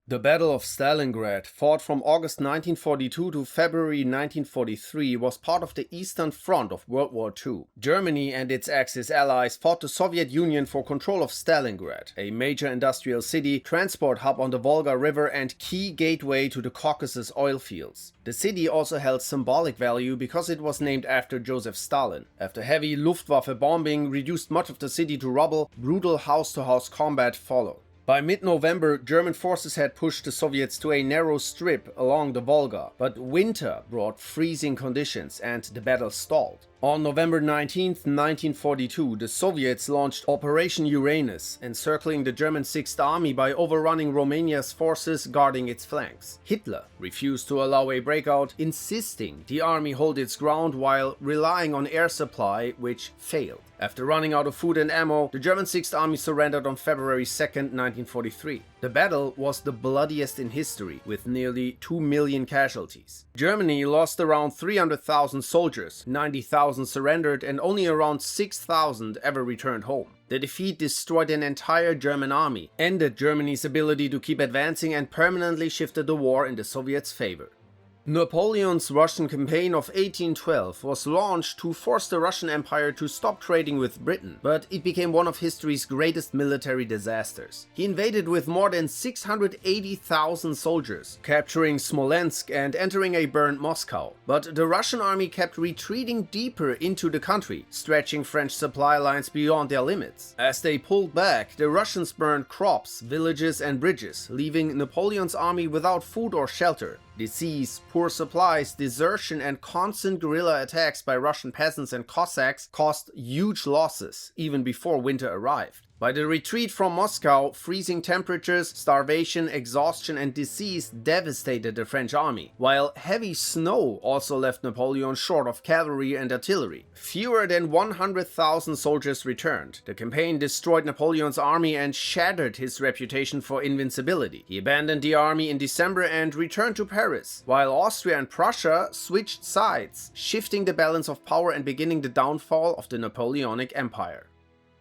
The Battle of Stalingrad, fought from August 1942 to February 1943, was part of the Eastern Front of World War II. Germany and its Axis allies fought the Soviet Union for control of Stalingrad, a major industrial city, transport hub on the Volga River and key gateway to the Caucasus oil fields. The city also held symbolic value because it was named after Joseph Stalin. After heavy Luftwaffe bombing reduced much of the city to rubble, brutal house-to-house combat followed. By mid-November, German forces had pushed the Soviets to a narrow strip along the Volga, but winter brought freezing conditions and the battle stalled. On November 19, 1942, the Soviets launched Operation Uranus, encircling the German Sixth Army by overrunning Romania's forces guarding its flanks. Hitler refused to allow a breakout, insisting the army hold its ground while relying on air supply, which failed. After running out of food and ammo, the German Sixth Army surrendered on February 2, 1943. The battle was the bloodiest in history, with nearly 2 million casualties. Germany lost around 300,000 soldiers, 90,000 surrendered, and only around 6,000 ever returned home. The defeat destroyed an entire German army, ended Germany's ability to keep advancing, and permanently shifted the war in the Soviets' favor. Napoleon's Russian campaign of 1812 was launched to force the Russian Empire to stop trading with Britain, but it became one of history's greatest military disasters. He invaded with more than 680,000 soldiers, capturing Smolensk and entering a burned Moscow. But the Russian army kept retreating deeper into the country, stretching French supply lines beyond their limits. As they pulled back, the Russians burned crops, villages and bridges, leaving Napoleon's army without food or shelter. Disease, poor supplies, desertion and constant guerrilla attacks by Russian peasants and Cossacks caused huge losses even before winter arrived. By the retreat from Moscow, freezing temperatures, starvation, exhaustion and disease devastated the French army, while heavy snow also left Napoleon short of cavalry and artillery. Fewer than 100,000 soldiers returned. The campaign destroyed Napoleon's army and shattered his reputation for invincibility. He abandoned the army in December and returned to Paris, while Austria and Prussia switched sides, shifting the balance of power and beginning the downfall of the Napoleonic Empire.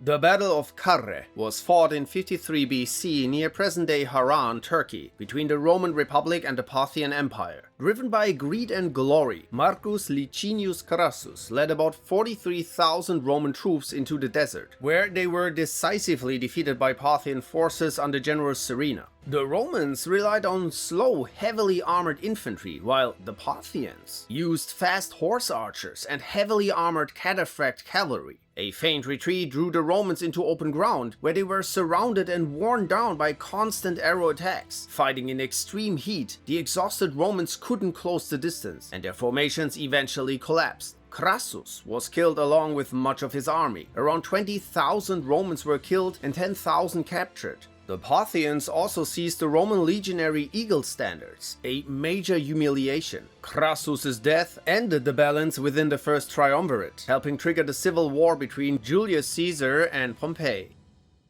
The Battle of Carrhae was fought in 53 BC near present-day Harran, Turkey, between the Roman Republic and the Parthian Empire. Driven by greed and glory, Marcus Licinius Crassus led about 43,000 Roman troops into the desert, where they were decisively defeated by Parthian forces under General Serena. The Romans relied on slow, heavily armored infantry, while the Parthians used fast horse archers and heavily armored cataphract cavalry. A feint retreat drew the Romans into open ground, where they were surrounded and worn down by constant arrow attacks. Fighting in extreme heat, the exhausted Romans couldn't close the distance, and their formations eventually collapsed. Crassus was killed along with much of his army. Around 20,000 Romans were killed and 10,000 captured. The Parthians also seized the Roman legionary eagle standards, a major humiliation. Crassus's death ended the balance within the first triumvirate, helping trigger the civil war between Julius Caesar and Pompey.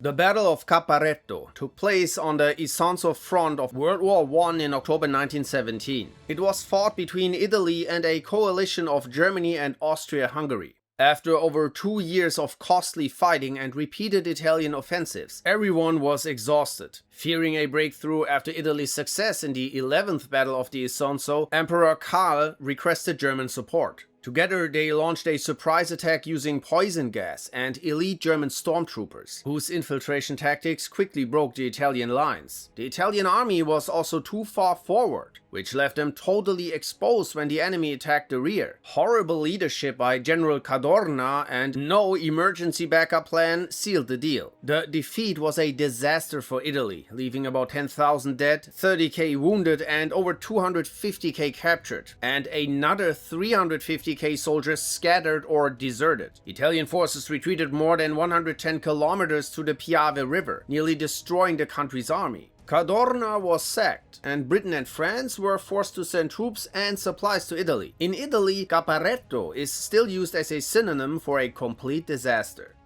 The Battle of Caporetto took place on the Isonzo front of World War I in October 1917. It was fought between Italy and a coalition of Germany and Austria-Hungary. After over 2 years of costly fighting and repeated Italian offensives, everyone was exhausted. Fearing a breakthrough after Italy's success in the 11th Battle of the Isonzo, Emperor Karl requested German support. Together, they launched a surprise attack using poison gas and elite German stormtroopers, whose infiltration tactics quickly broke the Italian lines. The Italian army was also too far forward, which left them totally exposed when the enemy attacked the rear. Horrible leadership by General Cadorna and no emergency backup plan sealed the deal. The defeat was a disaster for Italy, leaving about 10,000 dead, 30k wounded and over 250k captured, and another 350k soldiers scattered or deserted. Italian forces retreated more than 110 kilometers to the Piave River, nearly destroying the country's army. Cadorna was sacked, and Britain and France were forced to send troops and supplies to Italy. In Italy, Caporetto is still used as a synonym for a complete disaster.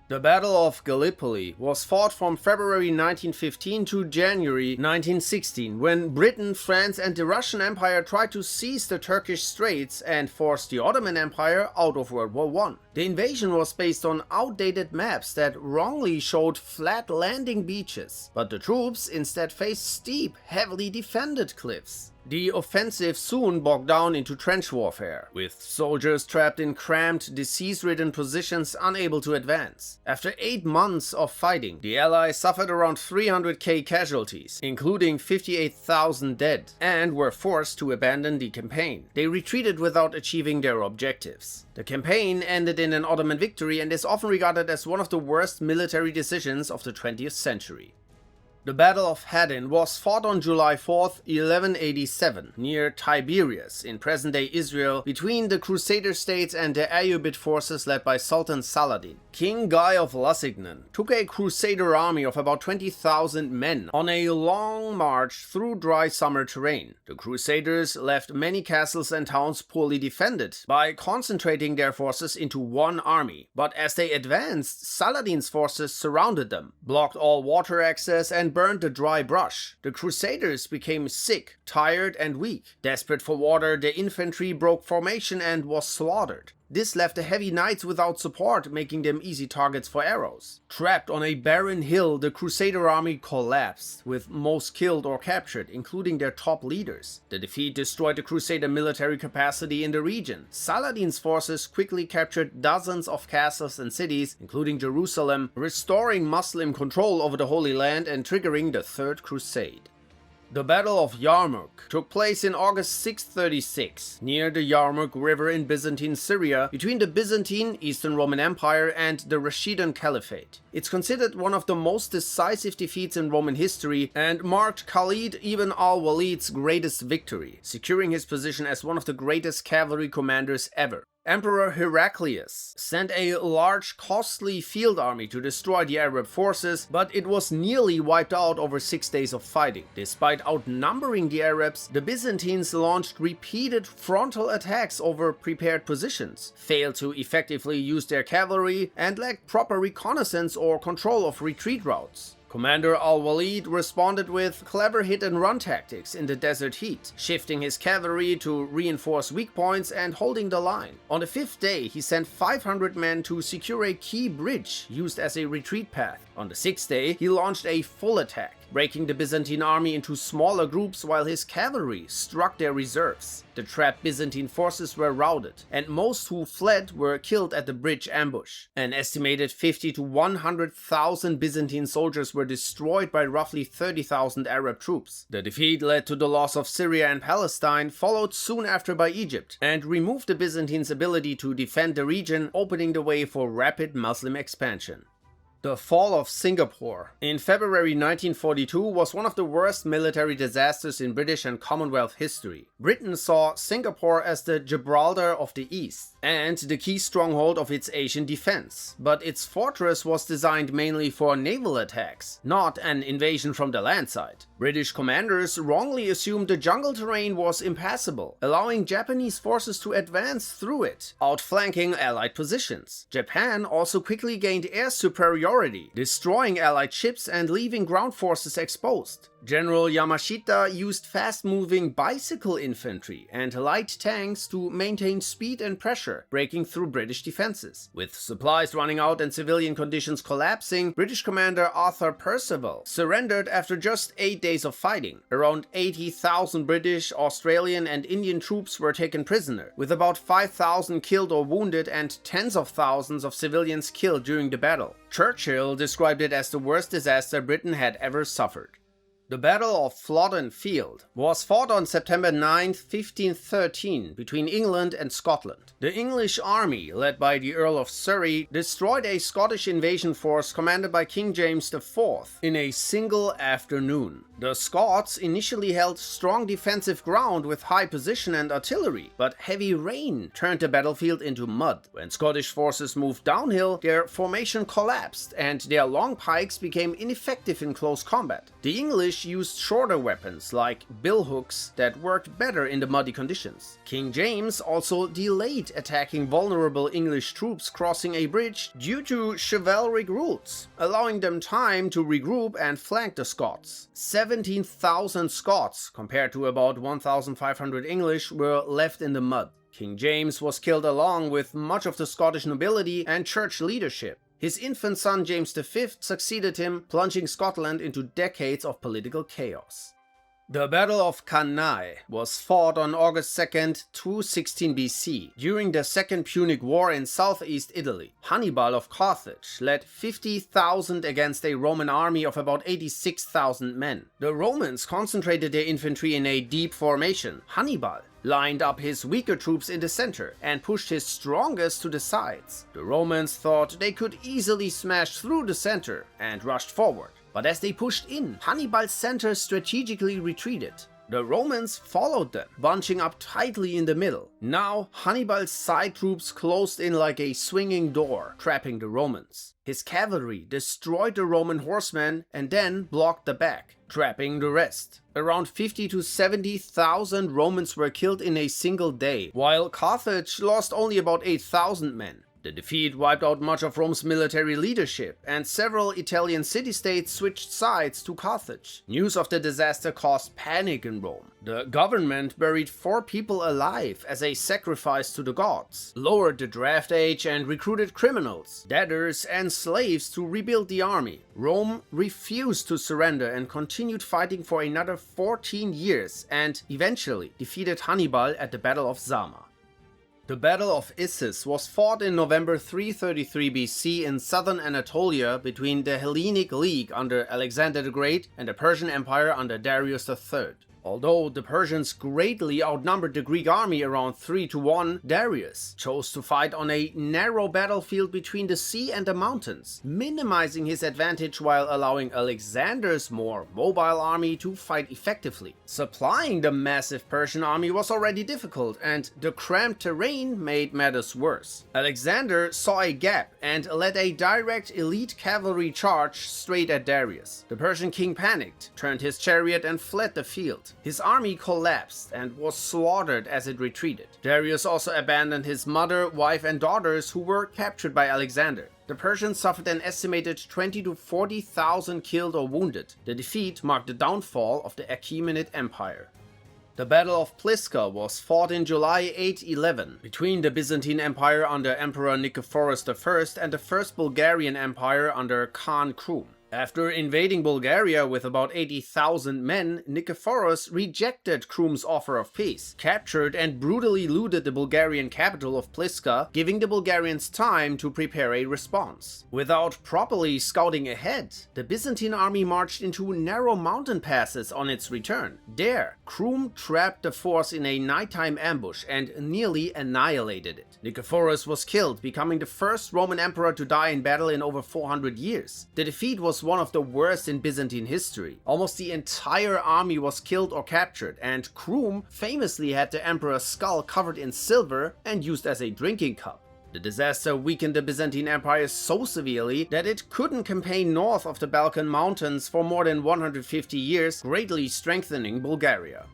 The Battle of Gallipoli was fought from February 1915 to January 1916, when Britain, France and the Russian Empire tried to seize the Turkish Straits and force the Ottoman Empire out of World War I. The invasion was based on outdated maps that wrongly showed flat landing beaches, but the troops instead faced steep, heavily defended cliffs. The offensive soon bogged down into trench warfare, with soldiers trapped in cramped, disease-ridden positions unable to advance. After 8 months of fighting, the Allies suffered around 300k casualties, including 58,000 dead, and were forced to abandon the campaign. They retreated without achieving their objectives. The campaign ended in an Ottoman victory and is often regarded as one of the worst military decisions of the 20th century. The Battle of Hattin was fought on July 4th, 1187, near Tiberias in present-day Israel, between the Crusader states and the Ayyubid forces led by Sultan Saladin. King Guy of Lusignan took a Crusader army of about 20,000 men on a long march through dry summer terrain. The Crusaders left many castles and towns poorly defended by concentrating their forces into one army, but as they advanced, Saladin's forces surrounded them, blocked all water access and burned the dry brush. The Crusaders became sick, tired and weak. Desperate for water, the infantry broke formation and was slaughtered. This left the heavy knights without support, making them easy targets for arrows. Trapped on a barren hill, the Crusader army collapsed, with most killed or captured, including their top leaders. The defeat destroyed the Crusader military capacity in the region. Saladin's forces quickly captured dozens of castles and cities, including Jerusalem, restoring Muslim control over the Holy Land and triggering the Third Crusade. The Battle of Yarmouk took place in August 636, near the Yarmouk River in Byzantine Syria, between the Byzantine Eastern Roman Empire and the Rashidun Caliphate. It's considered one of the most decisive defeats in Roman history and marked Khalid ibn al-Walid's greatest victory, securing his position as one of the greatest cavalry commanders ever. Emperor Heraclius sent a large, costly field army to destroy the Arab forces, but it was nearly wiped out over 6 days of fighting. Despite outnumbering the Arabs, the Byzantines launched repeated frontal attacks over prepared positions, failed to effectively use their cavalry, and lacked proper reconnaissance or control of retreat routes. Commander al-Walid responded with clever hit-and-run tactics in the desert heat, shifting his cavalry to reinforce weak points and holding the line. On the 5th day, he sent 500 men to secure a key bridge used as a retreat path. On the 6th day, he launched a full attack, breaking the Byzantine army into smaller groups while his cavalry struck their reserves. The trapped Byzantine forces were routed, and most who fled were killed at the bridge ambush. An estimated 50 to 100,000 Byzantine soldiers were destroyed by roughly 30,000 Arab troops. The defeat led to the loss of Syria and Palestine, followed soon after by Egypt, and removed the Byzantines' ability to defend the region, opening the way for rapid Muslim expansion. The fall of Singapore in February 1942 was one of the worst military disasters in British and Commonwealth history. Britain saw Singapore as the Gibraltar of the East and the key stronghold of its Asian defense, but its fortress was designed mainly for naval attacks, not an invasion from the land side. British commanders wrongly assumed the jungle terrain was impassable, allowing Japanese forces to advance through it, outflanking Allied positions. Japan also quickly gained air superiority, destroying Allied ships and leaving ground forces exposed. General Yamashita used fast-moving bicycle infantry and light tanks to maintain speed and pressure, breaking through British defenses. With supplies running out and civilian conditions collapsing, British commander Arthur Percival surrendered after just 8 days of fighting. Around 80,000 British, Australian and Indian troops were taken prisoner, with about 5,000 killed or wounded and tens of thousands of civilians killed during the battle. Churchill described it as the worst disaster Britain had ever suffered. The Battle of Flodden Field was fought on September 9, 1513, between England and Scotland. The English army, led by the Earl of Surrey, destroyed a Scottish invasion force commanded by King James IV in a single afternoon. The Scots initially held strong defensive ground with high position and artillery, but heavy rain turned the battlefield into mud. When Scottish forces moved downhill, their formation collapsed and their long pikes became ineffective in close combat. The English English used shorter weapons like billhooks that worked better in the muddy conditions. King James also delayed attacking vulnerable English troops crossing a bridge due to chivalric rules, allowing them time to regroup and flank the Scots. 17,000 Scots, compared to about 1,500 English, were left in the mud. King James was killed along with much of the Scottish nobility and church leadership. His infant son James V succeeded him, plunging Scotland into decades of political chaos. The Battle of Cannae was fought on August 2nd, 216 BC, during the Second Punic War in southeast Italy. Hannibal of Carthage led 50,000 against a Roman army of about 86,000 men. The Romans concentrated their infantry in a deep formation. Hannibal lined up his weaker troops in the center and pushed his strongest to the sides. The Romans thought they could easily smash through the center and rushed forward. But as they pushed in, Hannibal's center strategically retreated. The Romans followed them, bunching up tightly in the middle. Now, Hannibal's side troops closed in like a swinging door, trapping the Romans. His cavalry destroyed the Roman horsemen and then blocked the back, trapping the rest. Around 50 to 70,000 Romans were killed in a single day, while Carthage lost only about 8,000 men. The defeat wiped out much of Rome's military leadership, and several Italian city-states switched sides to Carthage. News of the disaster caused panic in Rome. The government buried 4 people alive as a sacrifice to the gods, lowered the draft age and recruited criminals, debtors and slaves to rebuild the army. Rome refused to surrender and continued fighting for another 14 years and eventually defeated Hannibal at the Battle of Zama. The Battle of Issus was fought in November 333 BC in southern Anatolia between the Hellenic League under Alexander the Great and the Persian Empire under Darius III. Although the Persians greatly outnumbered the Greek army around 3-1, Darius chose to fight on a narrow battlefield between the sea and the mountains, minimizing his advantage while allowing Alexander's more mobile army to fight effectively. Supplying the massive Persian army was already difficult, and the cramped terrain made matters worse. Alexander saw a gap and led a direct elite cavalry charge straight at Darius. The Persian king panicked, turned his chariot and fled the field. His army collapsed and was slaughtered as it retreated. Darius also abandoned his mother, wife and daughters who were captured by Alexander. The Persians suffered an estimated 20 to 40,000 killed or wounded. The defeat marked the downfall of the Achaemenid Empire. The Battle of Pliska was fought in July 811 between the Byzantine Empire under Emperor Nicephorus I and the First Bulgarian Empire under Khan Krum. After invading Bulgaria with about 80,000 men, Nicephorus rejected Krum's offer of peace, captured and brutally looted the Bulgarian capital of Pliska, giving the Bulgarians time to prepare a response. Without properly scouting ahead, the Byzantine army marched into narrow mountain passes on its return. There, Krum trapped the force in a nighttime ambush and nearly annihilated it. Nicephorus was killed, becoming the first Roman emperor to die in battle in over 400 years. The defeat was one of the worst in Byzantine history. Almost the entire army was killed or captured, and Krum famously had the emperor's skull covered in silver and used as a drinking cup. The disaster weakened the Byzantine Empire so severely that it couldn't campaign north of the Balkan Mountains for more than 150 years, greatly strengthening Bulgaria.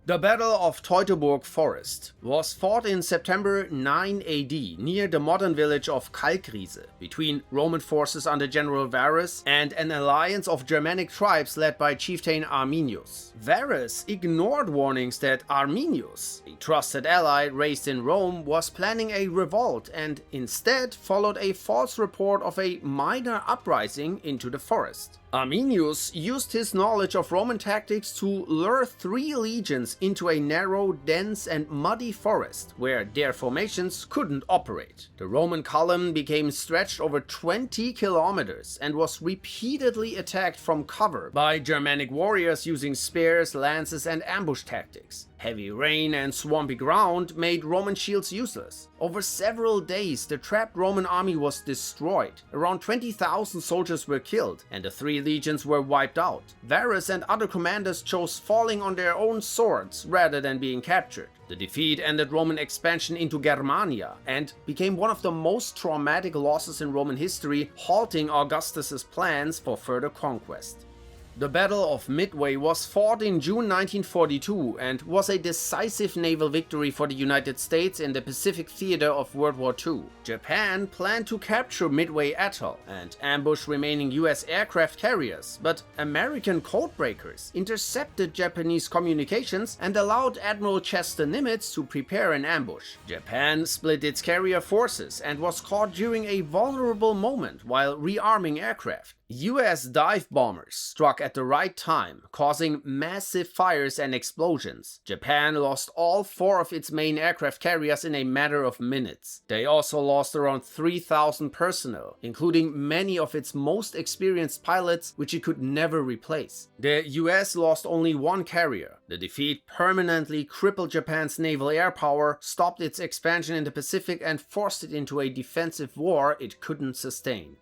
The Battle of Teutoburg Forest was fought in September 9 AD near the modern village of Kalkriese between Roman forces under General Varus and an alliance of Germanic tribes led by chieftain Arminius. Varus ignored warnings that Arminius, a trusted ally raised in Rome, was planning a revolt and instead followed a false report of a minor uprising into the forest. Arminius used his knowledge of Roman tactics to lure 3 legions into a narrow, dense and muddy forest where their formations couldn't operate. The Roman column became stretched over 20 kilometers and was repeatedly attacked from cover by Germanic warriors using spears, lances and ambush tactics. Heavy rain and swampy ground made Roman shields useless. Over several days, the trapped Roman army was destroyed. Around 20,000 soldiers were killed, and the 3 legions were wiped out. Varus and other commanders chose falling on their own swords rather than being captured. The defeat ended Roman expansion into Germania and became one of the most traumatic losses in Roman history, halting Augustus's plans for further conquest. The Battle of Midway was fought in June 1942 and was a decisive naval victory for the United States in the Pacific theater of World War II. Japan planned to capture Midway Atoll and ambush remaining US aircraft carriers, but American codebreakers intercepted Japanese communications and allowed Admiral Chester Nimitz to prepare an ambush. Japan split its carrier forces and was caught during a vulnerable moment while rearming aircraft. US dive bombers struck at the right time, causing massive fires and explosions. Japan lost all 4 of its main aircraft carriers in a matter of minutes. They also lost around 3,000 personnel, including many of its most experienced pilots, which it could never replace. The US lost only 1 carrier. The defeat permanently crippled Japan's naval air power, stopped its expansion in the Pacific, and forced it into a defensive war it couldn't sustain.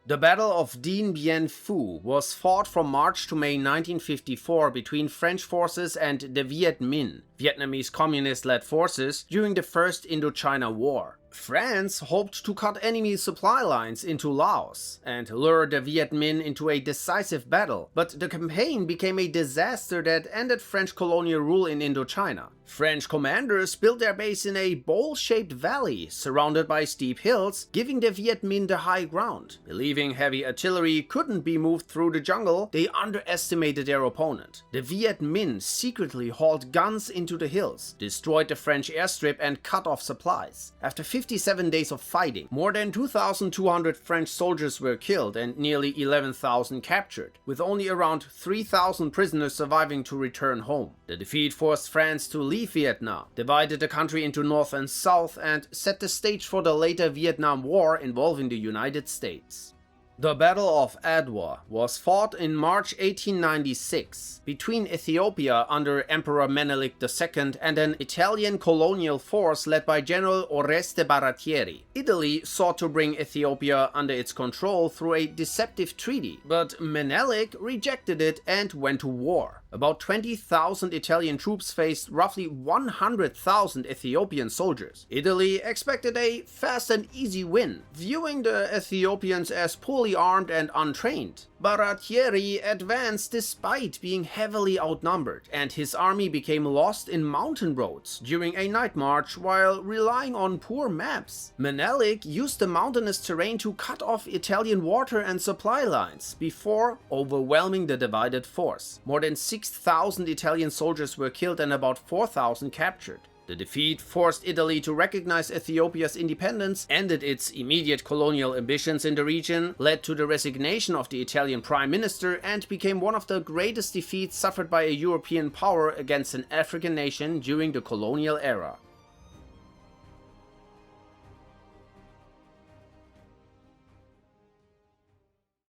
The Battle of Dien Bien Phu was fought from March to May 1954 between French forces and the Viet Minh, Vietnamese communist-led forces, during the First Indochina War. France hoped to cut enemy supply lines into Laos and lure the Viet Minh into a decisive battle, but the campaign became a disaster that ended French colonial rule in Indochina. French commanders built their base in a bowl-shaped valley surrounded by steep hills, giving the Viet Minh the high ground. Believing heavy artillery couldn't be moved through the jungle, they underestimated their opponent. The Viet Minh secretly hauled guns into the hills, destroyed the French airstrip, and cut off supplies. After 57 days of fighting, more than 2,200 French soldiers were killed and nearly 11,000 captured, with only around 3,000 prisoners surviving to return home. The defeat forced France to leave Vietnam, divided the country into North and South, and set the stage for the later Vietnam War involving the United States. The Battle of Adwa was fought in March 1896 between Ethiopia under Emperor Menelik II and an Italian colonial force led by General Oreste Baratieri. Italy sought to bring Ethiopia under its control through a deceptive treaty, but Menelik rejected it and went to war. About 20,000 Italian troops faced roughly 100,000 Ethiopian soldiers. Italy expected a fast and easy win, viewing the Ethiopians as poorly armed and untrained. Baratieri advanced despite being heavily outnumbered, and his army became lost in mountain roads during a night march while relying on poor maps. Menelik used the mountainous terrain to cut off Italian water and supply lines before overwhelming the divided force. More than 6,000 Italian soldiers were killed and about 4,000 captured. The defeat forced Italy to recognize Ethiopia's independence, ended its immediate colonial ambitions in the region, led to the resignation of the Italian prime minister, and became one of the greatest defeats suffered by a European power against an African nation during the colonial era.